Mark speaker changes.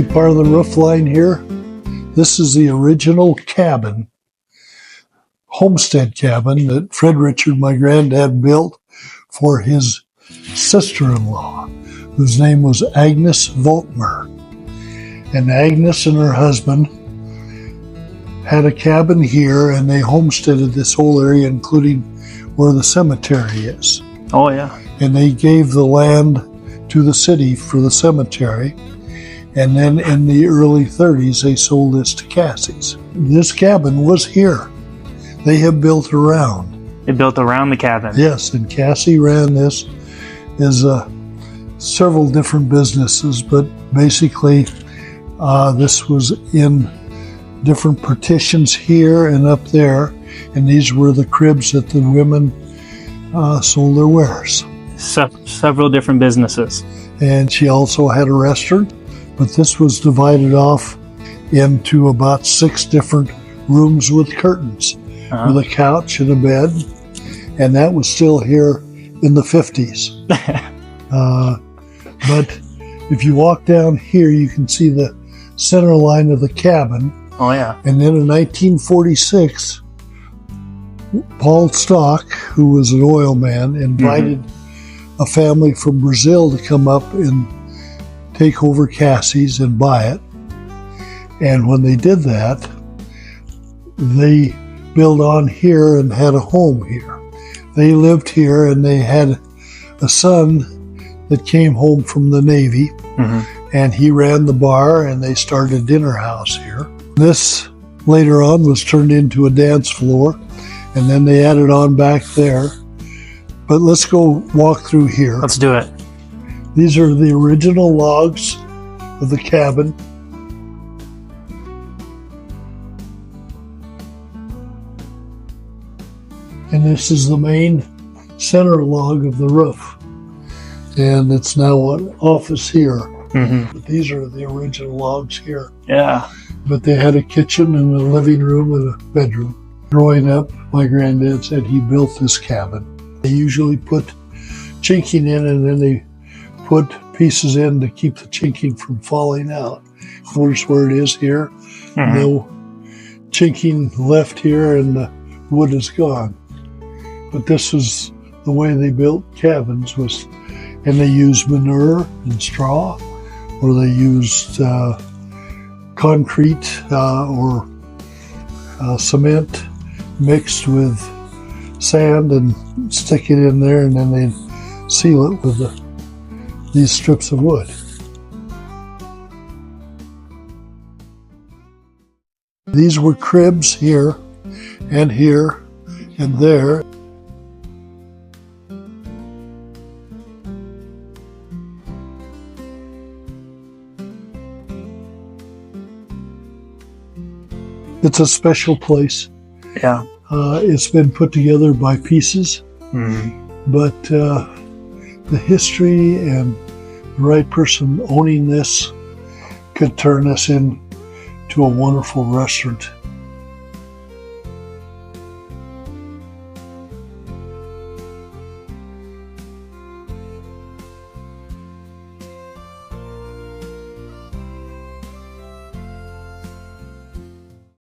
Speaker 1: see part of the roof line here? This is the original cabin, homestead cabin that Fred Richard, my granddad, built for his sister-in-law, whose name was Agnes Volkmer. And Agnes and her husband had a cabin here, and they homesteaded this whole area, including where the cemetery is.
Speaker 2: Oh, yeah.
Speaker 1: And they gave the land to the city for the cemetery. And then in the early 30s, they sold this to Cassie's. This cabin was here. They have built around.
Speaker 2: They built around the cabin.
Speaker 1: Yes, and Cassie ran this as several different businesses, but basically this was in different partitions here and up there, and these were the cribs that the women sold their wares.
Speaker 2: Several different businesses.
Speaker 1: And she also had a restaurant, but this was divided off into about 6 different rooms with curtains, with a couch and a bed, and that was still here in the 50s. But if you walk down here, you can see the center line of the cabin.
Speaker 2: Oh, yeah.
Speaker 1: And then in 1946, Paul Stock, who was an oil man, invited a family from Brazil to come up and take over Cassie's and buy it. And when they did that, they built on here and had a home here. They lived here, and they had a son that came home from the Navy, and he ran the bar, and they started a dinner house here. This later on was turned into a dance floor, and then they added on back there. But let's go walk through here.
Speaker 2: Let's do it.
Speaker 1: These are the original logs of the cabin. And this is the main center log of the roof. And it's now an office here. But these are the original logs here.
Speaker 2: Yeah.
Speaker 1: But they had a kitchen and a living room and a bedroom. Growing up, my granddad said he built this cabin. They usually put chinking in, and then they put pieces in to keep the chinking from falling out. Notice where it is here. No chinking left here, and the wood is gone. But this is the way they built cabins, and they used manure and straw, or they used concrete or cement mixed with sand and stick it in there, and then they'd seal it with these strips of wood. These were cribs here and there. It's a special place.
Speaker 2: Yeah.
Speaker 1: It's been put together by pieces, but the history and the right person owning this could turn us into a wonderful restaurant